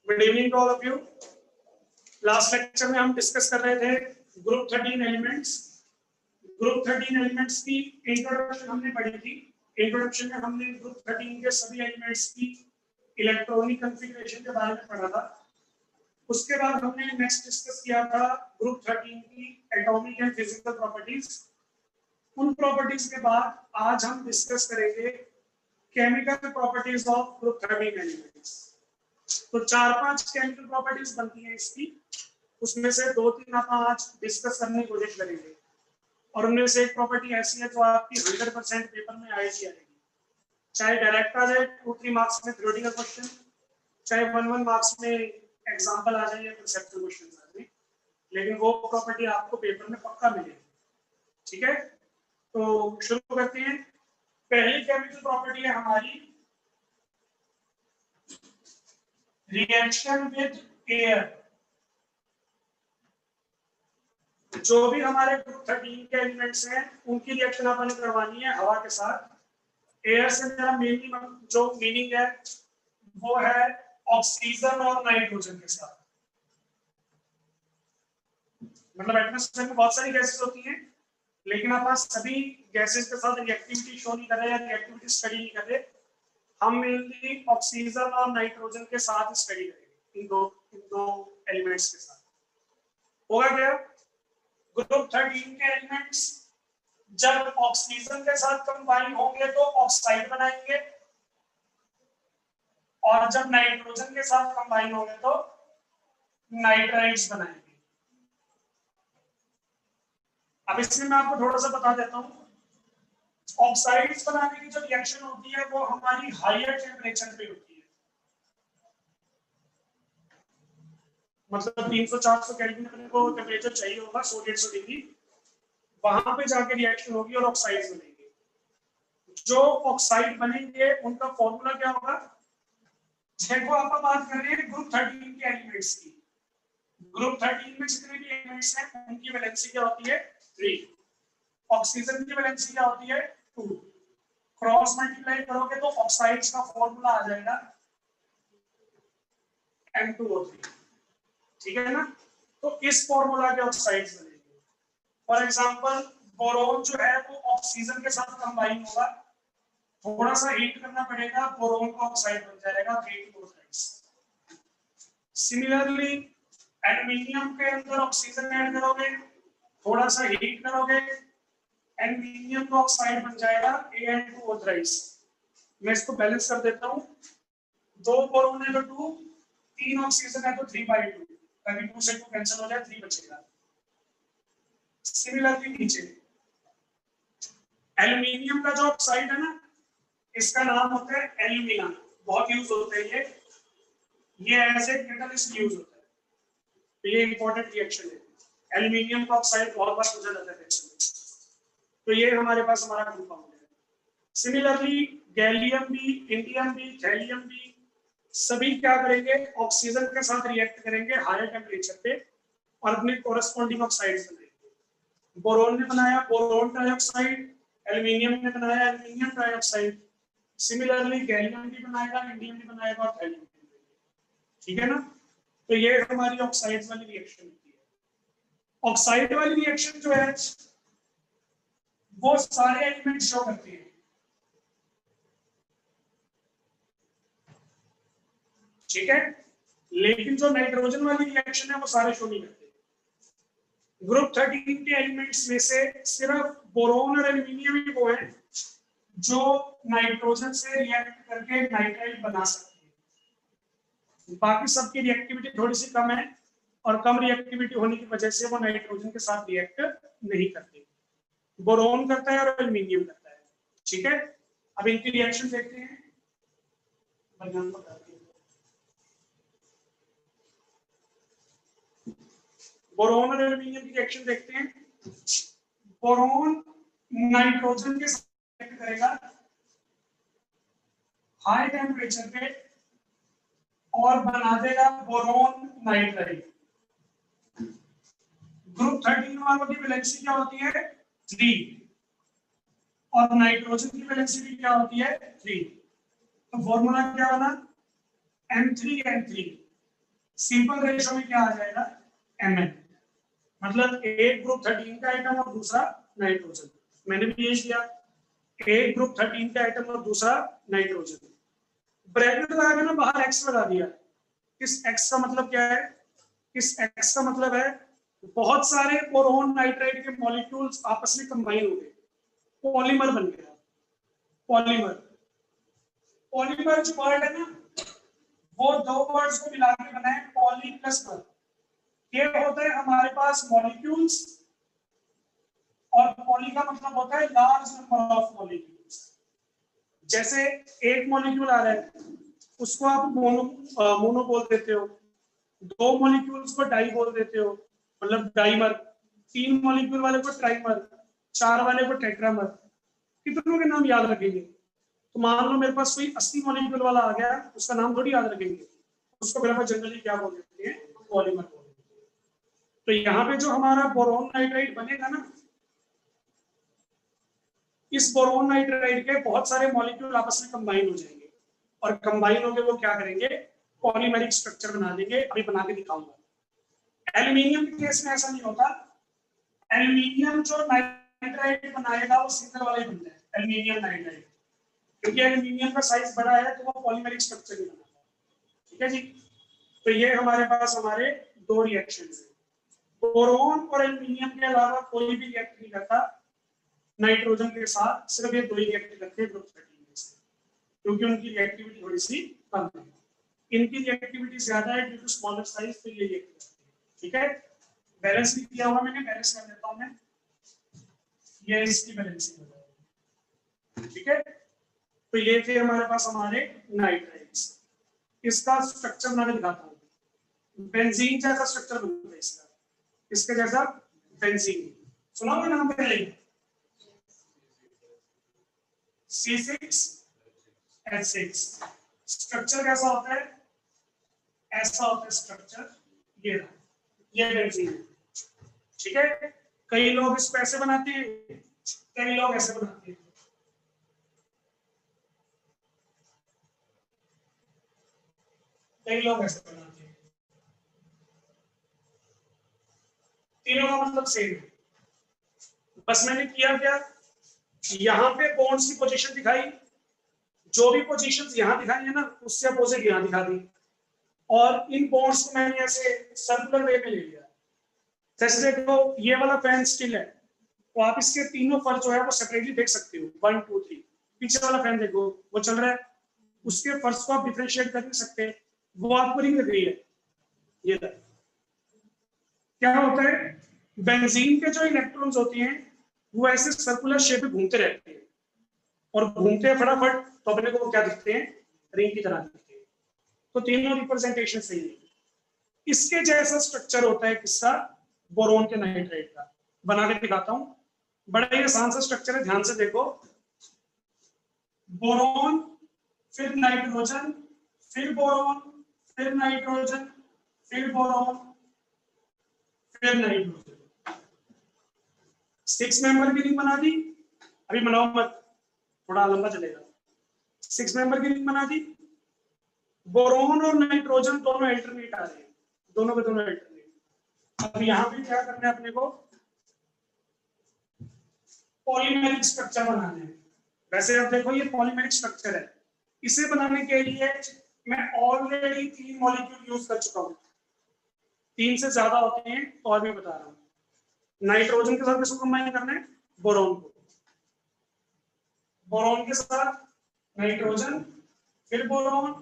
Good evening to all of you. Last lecture में हम discuss कर रहे थे ग्रुप 13 एलिमेंट्स। ग्रुप 13 एलिमेंट्स की इंट्रोडक्शन हमने पढ़ी थी। इंट्रोडक्शन में हमने ग्रुप 13 के सभी एलिमेंट्स की इलेक्ट्रॉनिक कॉन्फ़िगरेशन के बारे में पढ़ा था। उसके बाद हमने नेक्स्ट डिस्कस किया था ग्रुप 13 की एटॉमिक एंड फिजिकल प्रॉपर्टीज। उन प्रॉपर्टीज के बाद आज हम डिस्कस करेंगे chemical properties of group 13 elements. तो 4-5 केमिकल प्रॉपर्टीज बनती हैं इसकी, उसमें से 2-3 आप आज डिस्कस करने की कोशिश करेंगे। और उनमें से एक प्रॉपर्टी ऐसी है जो आपकी 100% पेपर में आएगी, चाहे डायरेक्ट आ जाए 2-3 मार्क्स में थ्योरेटिकल क्वेश्चन, चाहे 1-1 मार्क्स में एग्जांपल आ जाए या कंसेप्चुअल क्वेश्चन आ जाए, लेकिन वो प्रॉपर्टी आपको पेपर में पक्का मिलेगी। ठीक है, तो शुरू करते हैं। पहली केमिकल प्रॉपर्टी है हमारी रिएक्शन विद एयर। जो भी हमारे ग्रुप 13 के एलिमेंट्स हैं उनकी रिएक्शन अपन करवानी है हवा के साथ। एयर से मेरा मेनली जो मीनिंग है वो है ऑक्सीजन और नाइट्रोजन के साथ। मतलब एटमॉस्फेयर में बहुत सारी गैसेस होती हैं, लेकिन अपन सभी गैसेस के साथ रिएक्टिविटी शो नहीं कर रहे या रिएक्टिविटी स्टडी नहीं कर रहे। हम मेनली ऑक्सीजन और नाइट्रोजन के साथ स्टडी करेंगे, इन दो एलिमेंट्स के साथ। होगा क्या, ग्रुप 13 के एलिमेंट्स जब ऑक्सीजन के साथ कंबाइन होंगे तो ऑक्साइड बनाएंगे, और जब नाइट्रोजन के साथ कंबाइन होंगे तो नाइट्राइड्स बनाएंगे। अब इसमें मैं आपको थोड़ा सा बता देता हूं। ऑक्साइड्स बनाने की जो रिएक्शन होती है वो हमारी हायर टेम्परेचर पे होती है। मतलब 300-400 केल्विन अपने को टेम्परेचर चाहिए होगा, 100-150 डिग्री, वहां पे जाके रिएक्शन होगी और ऑक्साइड्स बनेंगे। जो ऑक्साइड बनेंगे उनका फॉर्मूला क्या होगा। देखो आप बात कर रहे हैं ग्रुप 13 के एलिमेंट्स की। ग्रुप 13 में जितने भी एलिमेंट्स हैं उनकी वैलेंसी क्या होती है 3। ऑक्सीजन की वैलेंसी क्या होती है 2। क्रॉस मल्टीप्लाई करोगे तो ऑक्साइड्स का फॉर्मूला आ जाएगा M2O3। ठीक है ना, तो इस फॉर्मूला के ऑक्साइड्स बनेंगे। फॉर एग्जांपल बोरोन जो है वो ऑक्सीजन के साथ कंबाइन होगा, थोड़ा सा हीट करना पड़ेगा, बोरोन का ऑक्साइड बन जाएगा 3-4। सिमिलरली एल्युमिनियम के अंदर ऑक्सीजन ऐड करोगे, थोड़ा सा हीट करोगे, एल्युमिनियम का ऑक्साइड बन जाएगा An2O3। मैं इसको बैलेंस कर देता हूं। 2 बोरोन है तो 2, 3 ऑक्सीजन है तो 3/2, ताकि 2 से 2 कैंसिल हो जाए, 3 बचेगा। सिमिलरली नीचे एल्युमिनियम का जो ऑक्साइड है ना, इसका नाम होता है एल्यूमिना। बहुत यूज होता है ये एज ए कैटलिस्ट यूज होता है, तो ये इंपॉर्टेंट रिएक्शन है। एल्युमिनियम का ऑक्साइड बहुत बार पूछा जाता है, तो ये हमारे पास हमारा कंपाउंड है। सिमिलरली गैलियम भी, इंडियम भी, थैलियम भी, सभी क्या करेंगे, ऑक्सीजन के साथ रिएक्ट करेंगे हायर टेम्परेचर पे और अपने कोरस्पॉन्डिंग ऑक्साइड्स बनाएंगे। बोरोन ने बनाया बोरोन डाइऑक्साइड, एल्युमिनियम ने बनाया एल्युमिनियम डाइऑक्साइड। सिमिलरली गैलियम भी बनाएगा, इंडियम भी बनाएगा और थैलियम भी बनाएगा। ठीक है ना, तो ये हमारी ऑक्साइड्स वाली रिएक्शन होती है। ऑक्साइड वाली रिएक्शन जो है वो सारे एलिमेंट शो करते हैं। ठीक है, लेकिन जो नाइट्रोजन वाली रिएक्शन है वो सारे शो नहीं करते। ग्रुप 13 के एलिमेंट्स में से सिर्फ बोरोन और एल्युमिनियम ही वो है जो नाइट्रोजन से रिएक्ट करके नाइट्राइड बना सकते हैं। बाकी सबकी रिएक्टिविटी थोड़ी सी कम है, और कम रिएक्टिविटी होने की वजह से वो नाइट्रोजन के साथ रिएक्ट नहीं करते। बोरोन करता है और एल्युमिनियम करता है। ठीक है, अब इनकी रिएक्शन देखते हैं। बोरोन और एल्युमिनियम की रिएक्शन देखते हैं। बोरोन नाइट्रोजन के साथ रिएक्ट करेगा हाई टेम्परेचर पे और बना देगा बोरोन नाइट्राइड। ग्रुप 13 वालों की वैलेंसी क्या होती है 3, और नाइट्रोजन की वैलेंसी भी क्या होती है 3। तो फॉर्मूला क्या बना M3N3। सिंपल रेशो में क्या आ जाएगा, Mn। मतलब एक ग्रुप 13 का आइटम और दूसरा नाइट्रोजन, मैंने भी यही किया, एक ग्रुप 13 का आइटम और दूसरा नाइट्रोजन। ब्रैकेट लगा के ना बाहर एक्स लगा दिया। इस एक्स का मतलब क्या है, इस एक्स का मतलब है बहुत सारे बोरोन नाइट्राइड के मॉलिक्यूल्स आपस में कंबाइन हो गए, पॉलीमर बन गया। पॉलीमर, पॉलीमर जो वर्ड है ना, वो दो वर्ड्स को मिला के बना है पॉली प्लस मर। ये होता है हमारे पास मॉलिक्यूल्स, और पॉली का मतलब होता है लार्ज नंबर ऑफ मॉलिक्यूल्स। जैसे एक मॉलिक्यूल आ रहा है उसको आप मोनो बोल देते हो, दो मॉलिक्यूल्स को डाई बोल देते हो, मतलब डाइमर, तीन मॉलिक्यूल वाले को ट्राइमर, चार वाले को टेट्रामर। कितनों के नाम याद रखेंगे? तो मान लो मेरे पास कोई 80 मॉलिक्यूल वाला आ गया, उसका नाम थोड़ी याद रखेंगे, उसको मेरे पास जनरली क्या बोल देते हैं, पॉलीमर बोल देते हैं। तो यहाँ पे जो हमारा बोरोन नाइट्राइड बनेगा ना, इस बोरोन नाइट्राइड के बहुत सारे मॉलिक्यूल आपस में कंबाइन हो जाएंगे, और कंबाइन होकर वो क्या करेंगे, पॉलीमेरिक स्ट्रक्चर बना देंगे। अभी बना के दिखाऊंगा। एल्यूमिनियम के केस में ऐसा नहीं होता। एल्यूमिनियम जो नाइट्राइड बनाएगा वो सिंगल वाला ही बनता है, एल्यूमिनियम नाइट्राइड, क्योंकि एल्यूमिनियम का साइज बड़ा है तो वो पॉलीमेरिक स्ट्रक्चर ही बनाता है। ठीक है जी। तो ये हमारे पास हमारे दो रिएक्शन है। बोरोन और एल्यूमिनियम के अलावा कोई भी रिएक्ट नहीं करता नाइट्रोजन के साथ, सिर्फ ये दो ही रिएक्ट करते हैं ग्रुप 13 में से, क्योंकि उनकी रिएक्टिविटी थोड़ी सी कम है। इनकी रिएक्टिविटी ज्यादा है ड्यू टू स्मॉलर साइज, तो ये रिएक्ट करते हैं। ठीक है, बैलेंस भी किया हुआ मैंने, बैलेंस कर देता हूं मैं, ये इसकी बैलेंसिंग है। ठीक है, तो ये थे हमारे पास हमारे नाइट्राइड्स। इसका स्ट्रक्चर मैं दिखाता हूँ। बेंजीन जैसा स्ट्रक्चर बनता है इसका, इसके जैसा बेंजीन, सुना हुआ नाम पहले, C6H6। स्ट्रक्चर कैसा होता है, ऐसा होता है स्ट्रक्चर, ये बेंजीन है। ठीक है, कई लोग इसको ऐसे बनाते हैं, कई लोग ऐसे बनाते हैं। कई लोग ऐसे बनाते हैं, तीनों का मतलब सेम है। बस मैंने किया क्या, यहाँ पे बॉन्ड्स की पोजीशन दिखाई, जो भी पोजीशंस यहाँ दिखाई है ना उससे अपोजिट यहाँ दिखा दी, और इन बॉन्ड्स को मैंने ऐसे सर्कुलर वे में ले लिया। जैसे देखो ये वाला फैन स्टिल है, तो आप इसके तीनों फर जो है वो सेपरेटली देख सकते हो, 1 2 3। पीछे वाला फैन देखो वो चल रहा है, उसके फर्श को आप डिफरेंशिएट कर नहीं सकते, वो आपको रिंग लग रही है। ये क्या होता है, बेंजीन के जो इलेक्ट्रॉन्स होते हैं वो ऐसे सर्कुलर शेप में घूमते रहते हैं, और घूमते हैं फटाफट, तो अपने को वो क्या दिखते हैं, रिंग की तरह दिखते हैं। तो तीनों रिप्रेजेंटेशन सही है। इसके जैसा स्ट्रक्चर होता है किसका, बोरोन के नाइट्राइड का। बना के दिखाता हूं, बड़ा ही आसान सा स्ट्रक्चर है, ध्यान से देखो। बोरोन, फिर नाइट्रोजन, फिर बोरोन, फिर नाइट्रोजन, फिर बोरोन, फिर नाइट्रोजन। 6 मेंबर की रिंग बना दी। अभी बनाओ मत, थोड़ा लंबा चलेगा। 6 मेंबर की रिंग बना दी। बोरोन और नाइट्रोजन दोनों अल्टरनेट आ रहे हैं, दोनों के दोनों अल्टरनेट। अब यहाँ पे क्या करना है अपने को, पॉलीमेरिक स्ट्रक्चर बनाना है। वैसे अब देखो ये पॉलीमेरिक स्ट्रक्चर है, इसे बनाने के लिए मैं ऑलरेडी 3 मॉलिक्यूल यूज कर चुका हूँ। 3 से ज्यादा होते हैं तो और भी बता रहा हूँ। नाइट्रोजन के साथ किसको कंबाइन करना है, बोरोन को। बोरोन के साथ नाइट्रोजन, फिर बोरोन,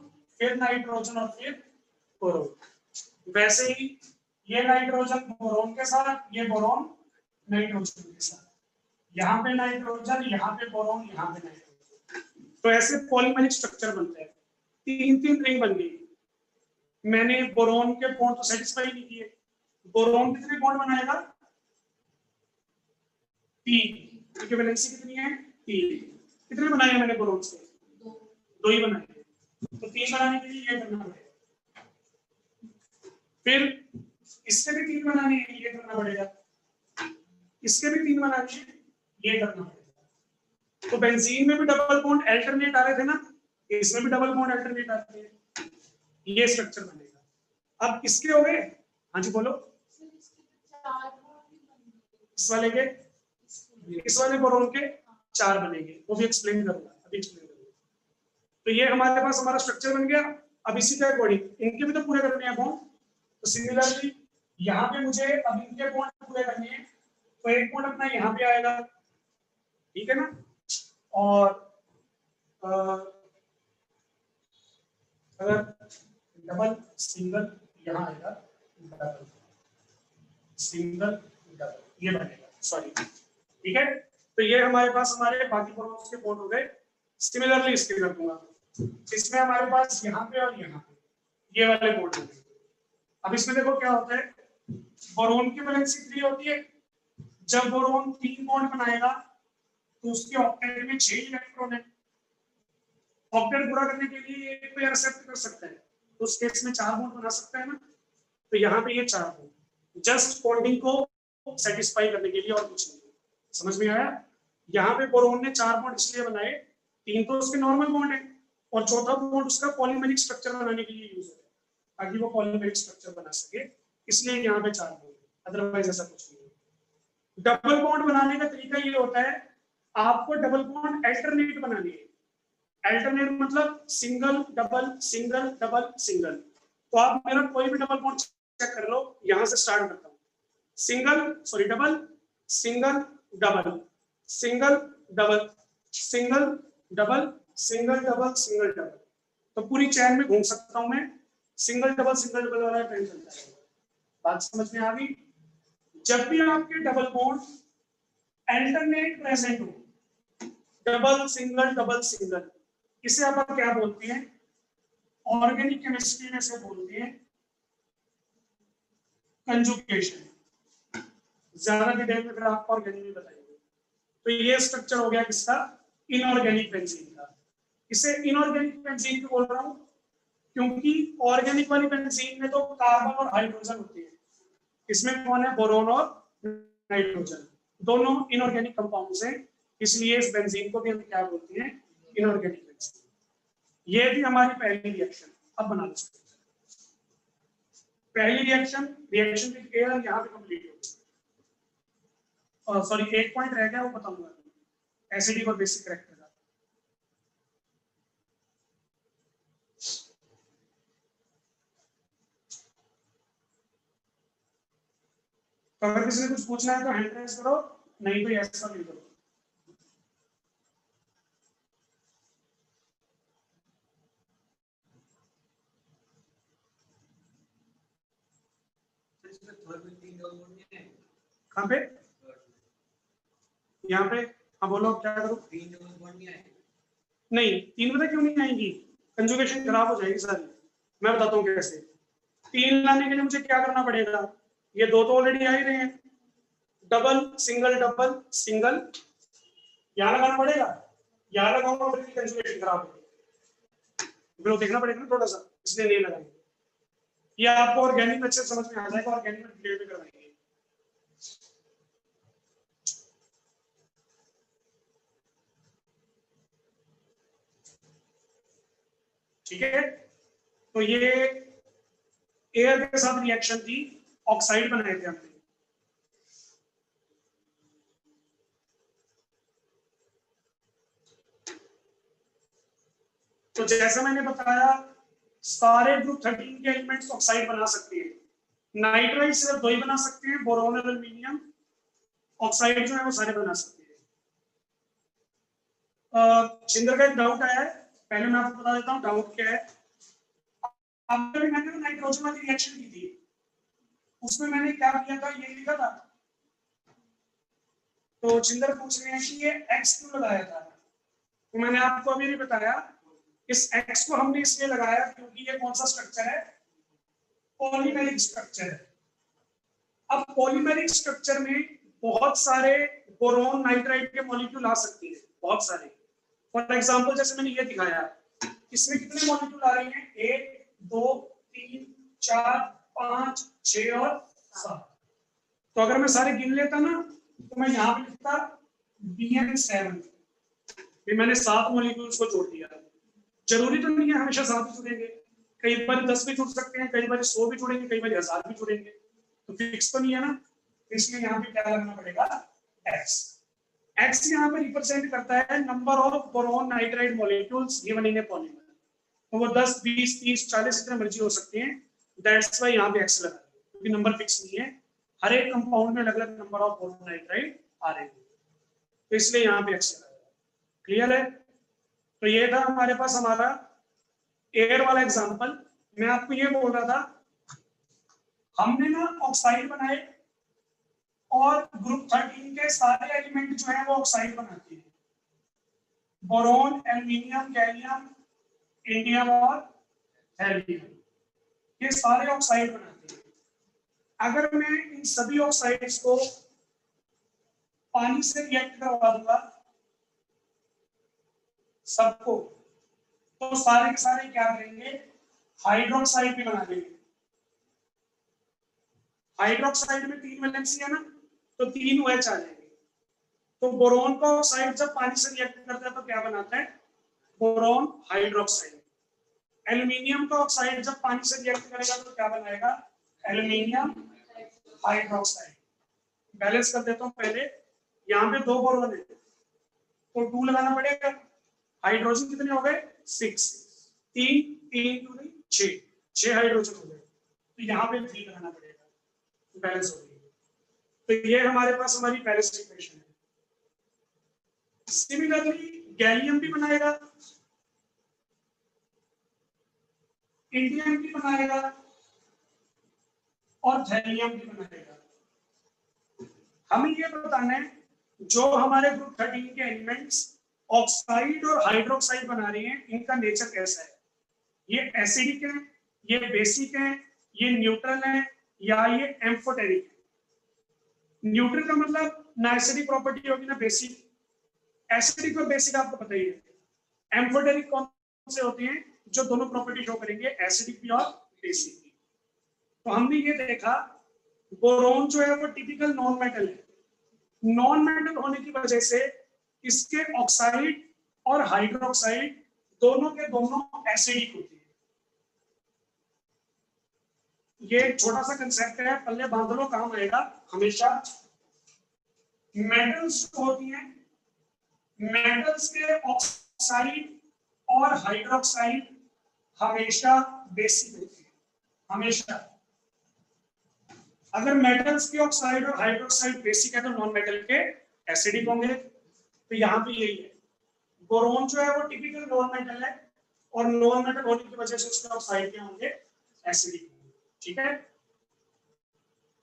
फिर नाइट्रोजन और फिर बोरोन। वैसे ही ये नाइट्रोजन बोरोन के साथ, ये बोरोन नाइट्रोजन के साथ, यहाँ पे नाइट्रोजन, यहाँ पे बोरोन, यहाँ पे नाइट्रोजन। तो ऐसे पॉलीमेरिक स्ट्रक्चर बनते हैं। 3 रिंग बन गई। मैंने बोरोन के बॉन्ड तो सेटिस्फाई नहीं किए। बोरोन कितने बॉन्ड बनाएगा, 3, क्योंकि वैलेंसी कितनी है, 3। कितने बनाए मैंने बोरोन से, 2 ही बनाए। तो 3 बनाने के लिए ये करना पड़ेगा, फिर इससे भी 3 बनाने हैं, ये करना पड़ेगा, इसके भी 3 बनाने हैं, ये करना पड़ेगा। तो बेंजीन में भी डबल बॉन्ड अल्टरनेट आ रहे थे ना, इसमें भी डबल बॉन्ड अल्टरनेट आते हैं, ये स्ट्रक्चर बनेगा। अब किसके हो गए? हाँ जी बोलो। इस वाले के, इस वाले बोरोन के 4 बनेंगे, वो भी एक्सप्लेन करूंगा, अभी एक्सप्लेन करूंगा। तो ये हमारे पास हमारा स्ट्रक्चर बन गया। अब इसी के अकॉर्डिंग इनके भी तो पूरे करने हैं बॉन्ड, तो सिमिलरली यहाँ पे मुझे अब इनके बॉन्ड पूरे करने हैं, तो एक बॉन्ड अपना यहाँ पे आएगा, ठीक है ना। और अगर डबल सिंगल यहाँ आएगा, डबल सिंगल डबल ये बनेगा, सॉरी, ठीक है। तो ये हमारे पास हमारे बाकी बॉन्ड्स के बॉन्ड हो गए। सिमिलरली इसके कर दूंगा, इसमें हमारे पास यहाँ पे और यहाँ पे ये वाले बॉन्ड होंगे। अब इसमें देखो क्या होता है, बोरोन की वैलेंसी 3 होती है। जब बोरोन 3 बॉन्ड बनाएगा तो उसके ऑक्टेट में 6 इलेक्ट्रॉन है। ऑक्टेट पूरा करने के लिए एक पेयर एक्सेप्ट कर सकता है, तो उस केस में 4 बॉन्ड बना सकता है ना। तो यहाँ पे ये 4 बॉन्ड जस्ट बॉन्डिंग को सेटिस्फाई करने के लिए, और कुछ नहीं। समझ में आया? यहाँ पे बोरोन ने 4 बॉन्ड इसलिए बनाए, 3 तो उसके नॉर्मल बॉन्ड है और चौथा बॉन्ड उसका पॉलीमेरिक स्ट्रक्चर बनाने के लिए यूज है, ताकि वो पॉलीमेरिक स्ट्रक्चर बना सके, इसलिए यहाँ पे 4 बॉन्ड, अदरवाइज ऐसा कुछ नहीं है। डबल बॉन्ड बनाने का तरीका ये होता है, आपको डबल बॉन्ड अल्टरनेट बनानी है। अल्टरनेट मतलब single double single double single. तो आप मेरा कोई भी डबल बॉन्ड चेक कर लो, यहां से स्टार्ट करता हूं, single sorry double single double single double single double single double single double. तो पूरी चैन में घूम सकता हूं मैं, सिंगल डबल वाला ट्रेंड चलता है। बात समझ में आ गई? जब भी आपके डबल बॉन्ड अल्टरनेट प्रेजेंट हो, डबल सिंगल, इसे आप क्या बोलते हैं? ऑर्गेनिक केमिस्ट्री में से बोलते हैं कंजुगेशन। ज्यादा डिटेल में फिर आपको ऑर्गेनिक में बताएंगे। तो ये स्ट्रक्चर हो गया किसका? इनऑर्गेनिक बेंजीन का। इसे इनऑर्गेनिक बेंजीन क्यों बोल रहा हूं? क्योंकि ऑर्गेनिक वाली बेंजीन में तो कार्बन और हाइड्रोजन होती है, इसमें कौन है? बोरोन और नाइट्रोजन, दोनों इनऑर्गेनिक कंपाउंड्स हैं, इसलिए इस बेंजीन को भी हम क्या बोलते हैं? Inorganic benzene. ये भी हमारी पहली रिएक्शन। अब बना लो पहली रिएक्शन विद एयर यहाँ पे कंप्लीट हो गई। सॉरी एक पॉइंट रह गया, वो बताऊंगा, एसिडिक और बेसिक करेक्टर का। तो अगर किसी ने कुछ पूछना है तो हैंड रेज करो, नहीं तो यस सर लिख दो। कहाँ पे? यहाँ पे। हाँ बोलो क्या करो? नहीं 3 पता क्यों नहीं आएंगी? कंजुगेशन खराब हो जाएगी सारी। मैं बताता हूँ कैसे। 3 लाने के लिए मुझे क्या करना पड़ेगा? ये 2 तो ऑलरेडी आ ही रहे हैं, डबल सिंगल यहाँ लगाना पड़ेगा, यहाँ लगाऊंगा फिर कंजुगेशन खराब होगी, देखना पड़ेगा ना थोड़ा सा, इसलिए नहीं लगाएंगे। ये आपको ऑर्गेनिक अच्छे समझ में आ जाएगा, ऑर्गेनिक में डिटेल में करवाएंगे। ठीक है, तो ये एयर के साथ रिएक्शन थी, ऑक्साइड बनाए थे हमने। तो जैसा मैंने बताया, सारे ग्रुप 13 के एलिमेंट्स ऑक्साइड बना सकते हैं। नाइट्राइड सिर्फ 2 ही बना सकते हैं, बोरोन और एल्यूमिनियम। ऑक्साइड जो है वो सारे बना सकते हैं। छिंदर का एक डाउट आया है, पहले मैं आपको बता देता हूँ डाउट क्या है। अब मैंने नाइट्रोजन वाली रिएक्शन की थी, उसमें मैंने क्या किया था, ये लिखा था। तो छिंदर पूछ रहे हैं कि ये एक्स क्यों लगाया था। तो मैंने आपको अभी नहीं बताया, इस एक्स को हमने इसलिए लगाया क्योंकि ये कौन सा स्ट्रक्चर है? पॉलीमेरिक स्ट्रक्चर है। अब पॉलीमेरिक स्ट्रक्चर में बहुत सारे बोरोन नाइट्राइड के मॉलिक्यूल आ सकते हैं, बहुत सारे। फॉर एग्जांपल जैसे मैंने ये दिखाया, इसमें कितने मॉलिक्यूल आ रहे हैं? 1 2 3 4 5 6 और 7। तो अगर मैं सारे गिन लेता ना, तो मैं यहाँ पे लिखता BN7। मैंने 7 मॉलिक्यूल्स को जोड़ दिया। जरूरी तो नहीं है हमेशा 7 ही जुड़ेंगे, कई बार 10 भी जुड़ सकते हैं, कई बार 100 भी जुड़ेंगे, कई बार 1000 भी जुड़ेंगे, तो फिक्स तो नहीं है ना, इसलिए यहाँ पे क्या लगना पड़ेगा, x। x यहाँ पे रिप्रेजेंट करता है number of boron nitride molecules given in A polymer. तो वो 10, 20, 30, 40 जितने मर्जी हो सकते हैं, दैट्स वाई यहाँ पे x लगा, क्योंकि नंबर फिक्स नहीं है, हर एक कंपाउंड में अलग अलग नंबर ऑफ बोरॉन नाइट्राइड आ रहे हैं, तो इसलिए यहाँ पे x लगा। क्लियर है? तो ये था हमारे पास हमारा एयर वाला एग्जांपल। मैं आपको ये बोल रहा था, हमने ना ऑक्साइड बनाए और ग्रुप 13 के सारे एलिमेंट जो है वो ऑक्साइड बनाते हैं, बोरॉन, एल्यूमिनियम, गैलियम, इंडियम और हेलियम, ये सारे ऑक्साइड बनाते हैं। अगर मैं इन सभी ऑक्साइड्स को पानी से रिएक्ट करवा दूंगा सबको, तो सारे के सारे क्या करेंगे, हाइड्रोक्साइड भी बना देंगे। हाइड्रोक्साइड में 3 वैलेंसी है ना, तो 3 OH आ जाएंगे। तो बोरॉन का ऑक्साइड जब पानी से रिएक्ट करता है तो क्या बनाता है, बोरॉन हाइड्रोक्साइड। एल्यूमिनियम का ऑक्साइड जब पानी से रिएक्ट करेगा तो क्या बनाएगा, एल्यूमिनियम हाइड्रोक्साइड। बैलेंस कर देता हूं पहले, यहाँ पे 2 बोरॉन है तो 2 लगाना पड़ेगा, हाइड्रोजन कितने हो गए, 6, 3 3 2 6 हाइड्रोजन हो गए, तो यहाँ पे 3 लगाना पड़ेगा, बैलेंस हो गई। तो ये हमारे पास हमारी बैलेंस इक्वेशन है। सिमिलरली गैलियम भी बनाएगा, इंडियम भी बनाएगा और थैलियम भी बनाएगा। हमें ये बताना है जो हमारे ग्रुप 13 के एलिमेंट्स ऑक्साइड और हाइड्रोक्साइड बना रहे हैं, इनका नेचर कैसा है, ये एसिडिक है, ये बेसिक है, ये न्यूट्रल है या ये एम्फोटेरिक है। न्यूट्रल का मतलब ना एसिडिक प्रॉपर्टी होगी ना बेसिक, एसिडिक और बेसिक आपको पता ही है। एम्फोटेरिक कौन से होते हैं, जो दोनों प्रॉपर्टी शो करेंगे, एसिडिक भी और बेसिक भी। तो हमने ये देखा बोरॉन जो है वो टिपिकल नॉन मेटल है, नॉन मेटल होने की वजह से इसके ऑक्साइड और हाइड्रोक्साइड दोनों के दोनों एसिडिक होते हैं। ये छोटा सा कंसेप्ट है, पल्ले बांध लो, काम आएगा हमेशा। मेटल्स होती हैं, मेटल्स के ऑक्साइड और हाइड्रोक्साइड हमेशा बेसिक होती है, हमेशा। अगर मेटल्स के ऑक्साइड और हाइड्रोक्साइड बेसिक है तो नॉन मेटल के एसिडिक होंगे। तो यहाँ पे यही है, बोरॉन जो है वो टिपिकल नॉन मेटल है और नॉन मेटल होने की वजह से उसके ऑक्साइड क्या होंगे, एसिडिक होंगे। ठीक है,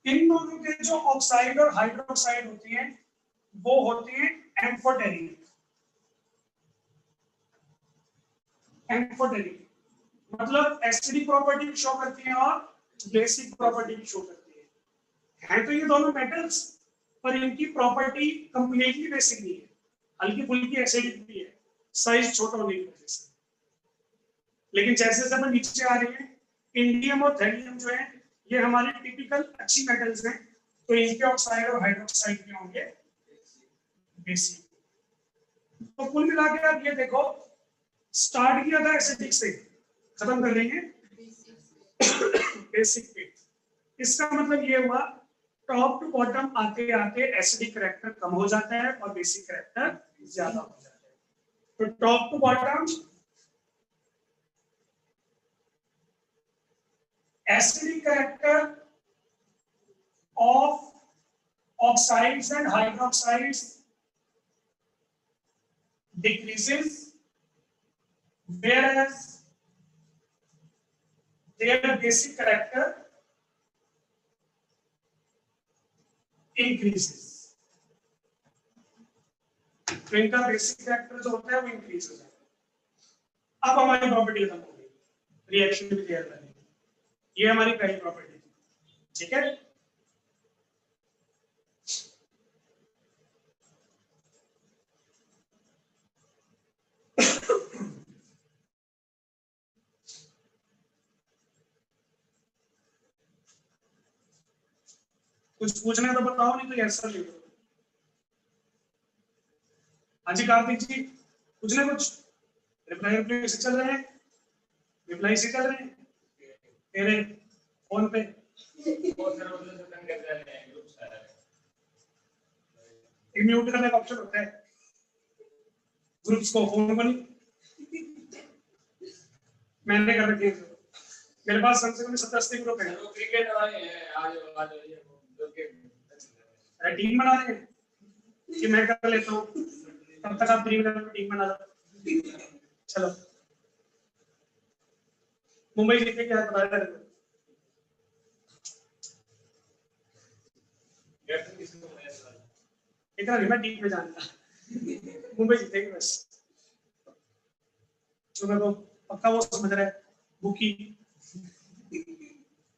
इन दोनों के जो ऑक्साइड और हाइड्रोक्साइड होती हैं वो होती हैं एम्फोटेरिक। एम्फोटेरिक मतलब एसिडिक प्रॉपर्टी भी शो करती है और बेसिक प्रॉपर्टी भी शो करती है तो ये दोनों मेटल्स, पर इनकी प्रॉपर्टी कंप्लीटली बेसिक नहीं है, हल्की फुल्की एसिडिक भी है, साइज छोटा होने की वजह से। लेकिन जैसे जैसे हम नीचे आ रहे हैं, इंडियम और थैलियम जो है ये हमारे टिपिकल अच्छी मेटल्स हैं, तो इनके ऑक्साइड और हाइड्रोक्साइड क्या होंगे, बेसिक। तो कुल मिला के आप ये देखो, स्टार्ट किया था एसिडिक से, खत्म कर देंगे बेसिक पे। इसका मतलब ये हुआ टॉप टू बॉटम आते आते एसिडिक करैक्टर कम हो जाता है और बेसिक करैक्टर ज्यादा हो जाता है। तो top to bottom acidic character of oxides and hydroxides decreases, whereas their basic character increases. तो इनका बेसिक कैरेक्टर जो होता है वो इंक्रीज हो जाता है। अब हमारी प्रॉपर्टी खत्म हो गई, रिएक्शन भी क्लियर कर दी, ये हमारी पहली प्रॉपर्टी थी। ठीक है, कुछ पूछना तो बताओ, नहीं तो आंसर ले लो। हाँ जी कार्तिक जी, पूछना कुछ? रिप्लाई से चल रहे हैं, रिप्लाई से चल रहे हैं। तेरे फोन पे म्यूट करने का ऑप्शन होता है ग्रुप्स को, फोन को नहीं। मैंने कर रखी है, मेरे पास कम से कम 70-80 ग्रुप है। क्रिकेट वाले हैं, आज टीम बना रहे हैं कि मैं कर लेता हूँ, तब तक आप टीम बना लो। चलो मुंबई जीते क्या बता रहे हो? इतना नहीं मैं टीम में जानता, मुंबई जीतेगी बस। तुम्हें तो पक्का वो समझ रहा है बुकी।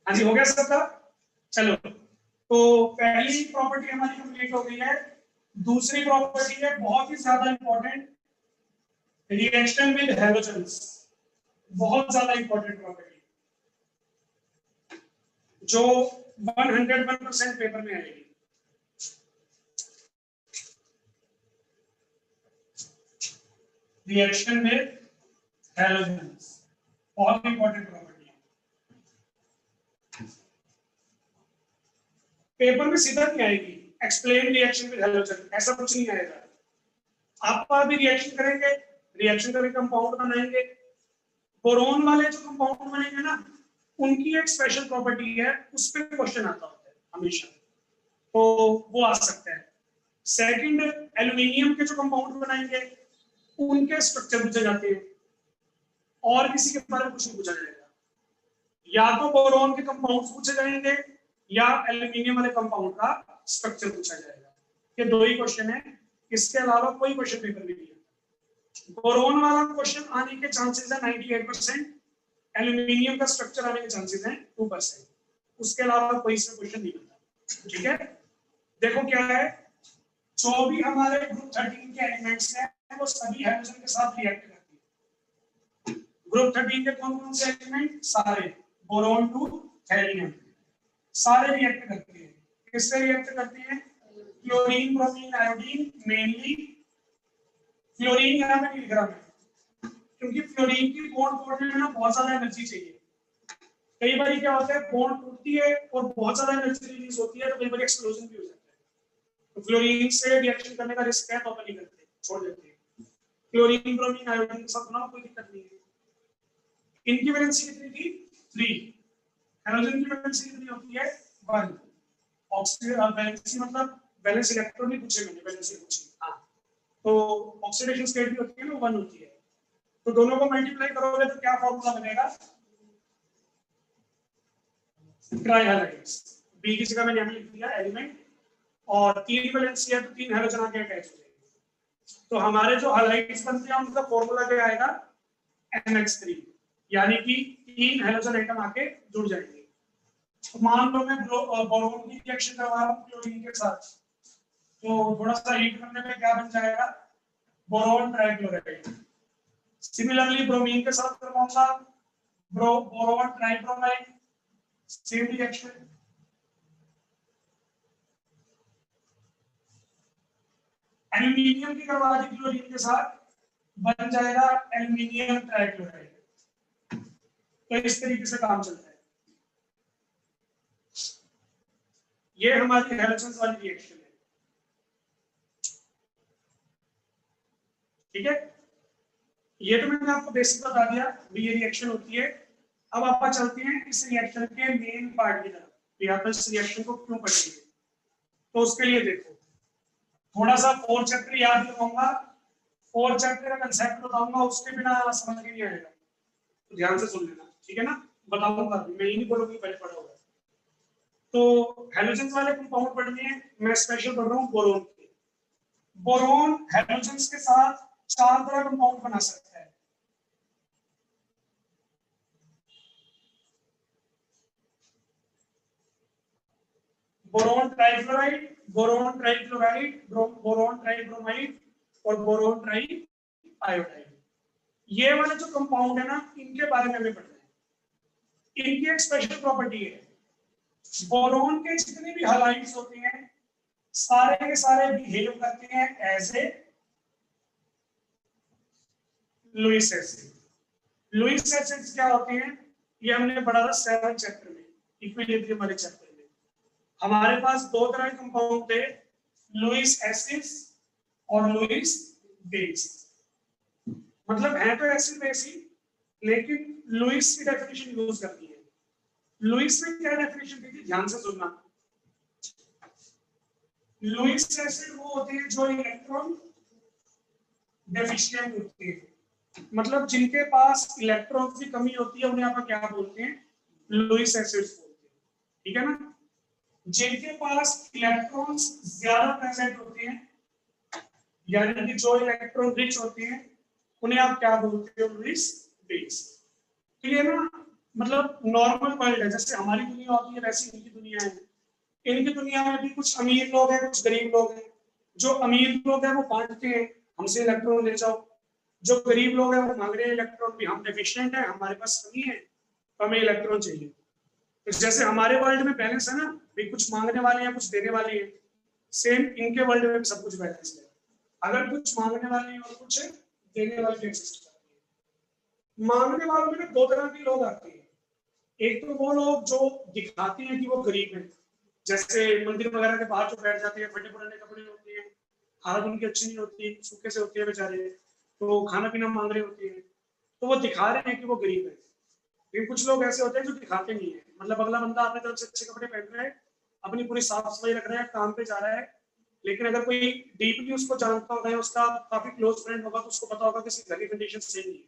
हाँ जी, हो गया सबका। चलो तो पहली प्रॉपर्टी हमारी कंप्लीट हो गई है। दूसरी प्रॉपर्टी है बहुत ही ज्यादा इंपॉर्टेंट, रिएक्शन विद हैलोजेंस। बहुत ज्यादा इंपॉर्टेंट प्रॉपर्टी जो 101% पेपर में आएगी। रिएक्शन विद हैलोजेंस बहुत इंपॉर्टेंट प्रॉपर्टी है। पेपर में सीधा नहीं आएगी एक्सप्लेन रिएक्शन विद हैलोजन, ऐसा कुछ नहीं आएगा। आप अभी रिएक्शन करेंगे, रिएक्शन करके कंपाउंड बनाएंगे। बोरोन वाले जो कंपाउंड बनेंगे ना, उनकी एक स्पेशल प्रॉपर्टी है, उस पर क्वेश्चन आता होता है हमेशा, तो वो आ सकता है। सेकंड, एल्यूमिनियम के जो कंपाउंड बनाएंगे उनके स्ट्रक्चर पूछे जाते हैं, और किसी के बारे में कुछ नहीं पूछा जाएगा। या तो बोरोन के कंपाउंड पूछे जाएंगे या एल्यूमिनियम वाले कंपाउंड का स्ट्रक्चर पूछा जाएगा। ये दो ही क्वेश्चन है, इसके अलावा कोई क्वेश्चन पेपर में नहीं है। बोरोन वाला क्वेश्चन आने के चांसेस है 98%, एल्यूमिनियम का स्ट्रक्चर आने के चांसेस हैं 2%। उसके अलावा कोई इसमें क्वेश्चन नहीं आता। ठीक है, देखो क्या है, जो भी हमारे ग्रुप 13 के एलिमेंट्स हैं वो सभी हाइड्रोजन के साथ रिएक्ट करती है। ग्रुप 13 के कौन कौन से एलिमेंट? सारे, बोरोन टू थैलियम, सारे रिएक्ट करते हैं। किससे रिएक्ट करते हैं? Chlorine, bromine, iodine. Mainly fluorine यहाँ पे लिख रहा है क्योंकि फ्लोरीन की बॉन्ड तोड़ने में ना बहुत ज्यादा एनर्जी चाहिए। कई बार क्या होता है, बॉन्ड टूटती है और बहुत ज्यादा एनर्जी रिलीज होती है, तो कई बार एक्सप्लोजन भी हो जाता है। तो फ्लोरीन से रिएक्शन करने का रिस्क है, तो अपन नहीं करते, छोड़ देते हैं। क्लोरीन, ब्रोमीन, आयोडीन के साथ बनाओ, कोई दिक्कत नहीं है। इनकी वैलेंसी कितनी थी? 3। हाइड्रोजन की वैलेंसी कितनी होती है? 1। ऑक्सीजन वैलेंसी मतलब वैलेंस इलेक्ट्रॉन नहीं पूछे मैंने, वैलेंसी पूछी। हाँ, तो ऑक्सीडेशन स्टेट भी होती है ना, 1 होती है। तो दोनों को मल्टीप्लाई करोगे तो क्या फॉर्मूला बनेगा? ट्राइहैलाइड्स। बी की जगह मैंने यहाँ लिख दिया एलिमेंट, और 3 वैलेंसी है तो 3 हाइड्रोजन आके अटैच हो जाएंगे। तो हमारे जो हैलाइड्स बनते हैं उनका फॉर्मूला क्या आएगा? NH3, यानी कि 3 हाइड्रोजन एटम आके जुड़ जाएंगे। तो मान लो मैं बोरोन की रिएक्शन करवा रहा हूँ क्लोरीन के साथ, तो थोड़ा सा हीट करने में क्या बन जाएगा? Boron trichloride. सिमिलरली ब्रोमीन के साथ करवाऊंगा boron tribromide, same reaction. Aluminium की करवा दी क्लोरीन के साथ, बन जाएगा एल्यूमिनियम ट्राइक्लोराइड। तो इस तरीके से काम चलता है। ये हमारी हैलोजेंस वाली रिएक्शन है। ठीक है, ये तो मैंने आपको बेसिक बता दिया भी ये रिएक्शन होती है। अब आप चलते हैं इस रिएक्शन के मेन पार्ट की तरफ, यहाँ पर इस रिएक्शन को क्यों पढ़ेंगे। तो उसके लिए देखो, थोड़ा सा 4 चैप्टर याद रखूंगा, 4 चैप्टर का कंसेप्ट बताऊंगा, उसके बिना समझ में नहीं आएगा, तो ध्यान से सुन लेना। ठीक है ना, बताऊंगा, मैं ये नहीं बोलूंगा पहले पढ़ा होगा। तो हैलोजेंस वाले कंपाउंड पढ़ने हैं, मैं स्पेशल पढ़ रहा हूँ बोरोन के। बोरोन हैलोजेंस के साथ 4 तरह कंपाउंड बना सकता है। Boron trifluoride, boron trichloride, boron tribromide और बोरोन ट्राइआयोडाइड। ये वाले जो कंपाउंड है ना, इनके बारे में हमें पढ़ना है। इनकी एक स्पेशल प्रॉपर्टी है, बोरोन के जितने भी हैलाइड्स होते हैं सारे के सारे बिहेव करते हैं as a Lewis acid. Lewis acids क्या होते हैं? ये हमने पढ़ा था 7 चैप्टर में, इक्विलिब्रियम वाले चैप्टर में। हमारे पास दो तरह के कंपाउंड थे, लुईस एसिड्स और लुईस बेस। मतलब है तो एसिड बेस ही, लेकिन लुईस की डेफिनेशन यूज करती है। लुईस ने क्या डेफिनेशन दी थी, ध्यान से सुनना। लुईस एसिड वो होते हैं जो इलेक्ट्रॉन डेफिशिएंट होते हैं, मतलब जिनके पास इलेक्ट्रॉन की कमी होती है, उन्हें आप क्या बोलते हैं, लुईस एसिड्स बोलते हैं, ठीक है ना। जिनके पास इलेक्ट्रॉन्स ज्यादा प्रेजेंट होते हैं, यानी कि जो इलेक्ट्रॉन रिच होते हैं, उन्हें आप क्या बोलते हो, लुईस बेस। तो ये ना मतलब नॉर्मल वर्ल्ड है, जैसे हमारी दुनिया होती है वैसी इनकी दुनिया है। इनकी दुनिया में भी कुछ अमीर लोग हैं, कुछ गरीब लोग हैं। जो अमीर लोग हैं वो बांटते हैं, हमसे इलेक्ट्रॉन ले जाओ। जो गरीब लोग हैं वो मांग रहे हैं इलेक्ट्रॉन भी, हम डेफिशिएंट है, हमारे पास कमी है, तो हमें इलेक्ट्रॉन चाहिए। तो जैसे हमारे वर्ल्ड में बैलेंस है ना, भी कुछ मांगने वाले हैं, कुछ देने वाले हैं, सेम इनके वर्ल्ड में भी सब कुछ बैलेंस है। अगर कुछ मांगने वाले हैं और कुछ देने वाले एग्जिस्ट करते हैं। मांगने वालों में दो तरह के लोग आते हैं। एक तो वो लोग जो दिखाते हैं कि वो गरीब हैं, जैसे मंदिर वगैरह के बाहर जो बैठ जाते हैं, फटे पुराने कपड़े होते हैं, हालत उनकी अच्छी नहीं होती, सूखे से होते हैं बेचारे, तो खाना पीना मांग रहे होते हैं, तो वो दिखा रहे हैं कि वो गरीब है। लेकिन कुछ लोग ऐसे होते हैं जो दिखाते नहीं है, मतलब अगला बंदा अपनी तरफ से अच्छे कपड़े पहन रहा है, अपनी पूरी साफ सफाई रख रहा है, काम पे जा रहा है, लेकिन अगर कोई डीपली उसको जानता होगा, उसका काफी क्लोज फ्रेंड होगा, तो उसको पता होगा कि इसकी घर की कंडीशन सही नहीं है।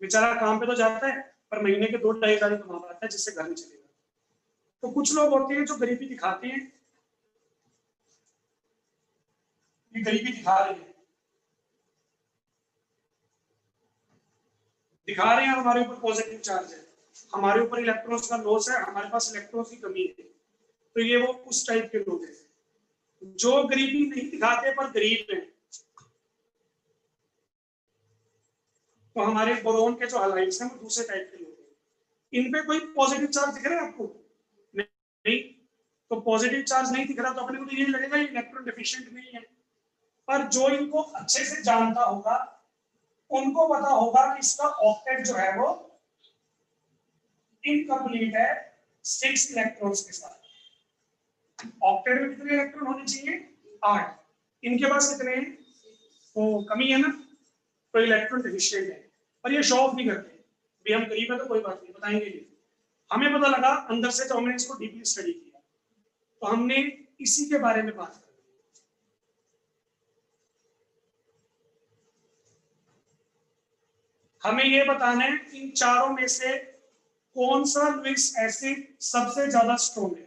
बेचारा काम पे तो जाता है, पर महीने के 2-2.5 हजार कमा पाता है, जिससे घर नहीं चलेगा। तो कुछ लोग होते हैं जो गरीबी दिखाते हैं, ये गरीबी दिखा रहे हैं हमारे ऊपर पॉजिटिव चार्ज है, हमारे ऊपर इलेक्ट्रॉन्स का लॉस है, हमारे पास इलेक्ट्रॉन्स की कमी है। तो ये वो उस टाइप के लोग हैं जो गरीबी नहीं दिखाते पर गरीब हैं। तो हमारे बोरोन के जो हाइलाइट्स हैं वो दूसरे टाइप के लोग हैं। इन पे कोई पॉजिटिव चार्ज दिख रहा है आपको? नहीं। तो पॉजिटिव चार्ज नहीं दिख रहा तो अपने को तो ये लगेगा इलेक्ट्रॉन डेफिशिएंट नहीं है। पर जो इनको अच्छे से जानता होगा, उनको पता होगा कि इसका ऑक्टेट जो है वो इनकम्प्लीट है 6 इलेक्ट्रॉन्स के साथ। ऑक्टेट में कितने इलेक्ट्रॉन होने चाहिए? 8। इनके पास कितने हैं? तो कमी है ना, तो इलेक्ट्रॉन डेफिशिएंट है। पर ये शो ऑफ नहीं करते भी हम गरीब है तो कोई बात नहीं, बताएंगे नहीं। हमें पता लगा अंदर से, तो हमने इसको डीपली स्टडी किया, तो हमने इसी के बारे में बात की। हमें ये बताना है इन चारों में से कौन सा लुईस एसिड सबसे ज्यादा स्ट्रॉन्ग है।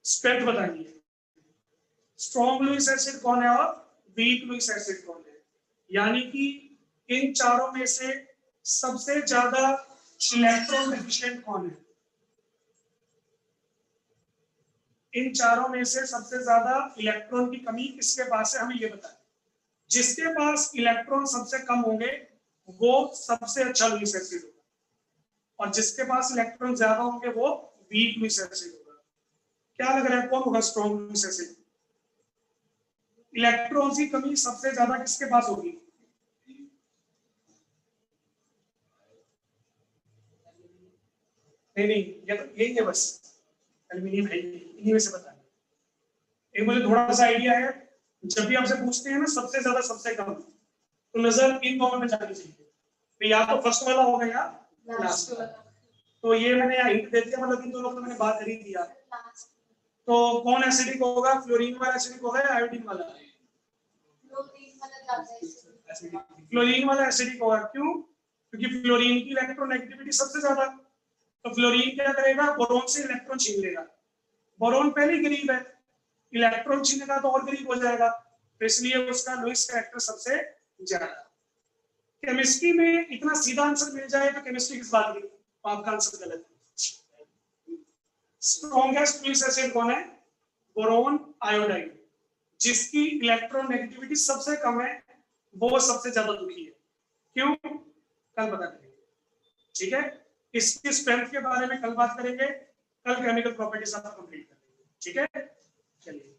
स्ट्रेंथ बताइए, स्ट्रॉन्ग लुईस एसिड कौन है और वीक लुईस एसिड कौन है। यानी कि इन चारों में से सबसे ज्यादा इलेक्ट्रॉन डेफिशिएंट कौन है। इन चारों में से सबसे ज्यादा इलेक्ट्रॉन की कमी किसके पास है, हमें ये बताएं। जिसके पास इलेक्ट्रॉन सबसे कम होंगे वो सबसे अच्छा लुईस एसिड होगा, और जिसके पास इलेक्ट्रॉन ज्यादा होंगे वो वीक लुईस एसिड होगा। क्या लग रहा है कौन होगा स्ट्रॉन्ग लुईस एसिड? इलेक्ट्रॉन की कमी सबसे ज्यादा किसके पास होगी? नहीं, ये तो यही है बस, एल्यूमिनियम है, इन्हीं में से बताना। एक मुझे थोड़ा सा आइडिया है, जब भी आपसे पूछते हैं ना सबसे ज्यादा सबसे कम, तो नजर इन दोनों में जानी चाहिए, तो या तो फर्स्ट वाला होगा या लास्ट वाला। तो ये मैंने यहाँ हिंट दे दिया, मतलब इन दोनों को मैंने बात कर ही दिया। तो कौन एसिडिक होगा, फ्लोरीन वाला एसिडिक होगा या आयोडीन वाला? फ्लोरीन वाला एसिडिक होगा। क्यों? क्योंकि फ्लोरीन की इलेक्ट्रोनेगेटिविटी सबसे ज्यादा। तो फ्लोरीन क्या करेगा, बोरोन से इलेक्ट्रॉन छीन लेगा। बोरोन पहले ही गरीब है, इलेक्ट्रॉन छीनेगा तो और गरीब हो जाएगा, तो इसलिए उसका लुईस कैरेक्टर सबसे ज्यादा। केमिस्ट्री में इतना सीधा आंसर मिल जाए तो केमिस्ट्री किस बात की, तो आपका आंसर गलत है। स्ट्रॉन्गेस्ट लुईस एसिड कौन है? Boron iodide. जिसकी इलेक्ट्रॉन नेगेटिविटी सबसे कम है वो सबसे ज्यादा दुखी है। क्यों? कल बता देंगे, ठीक है। इसकी स्ट्रेंथ के बारे में कल बात करेंगे, कल केमिकल प्रॉपर्टीज आप कंप्लीट करेंगे, ठीक है। चलिए।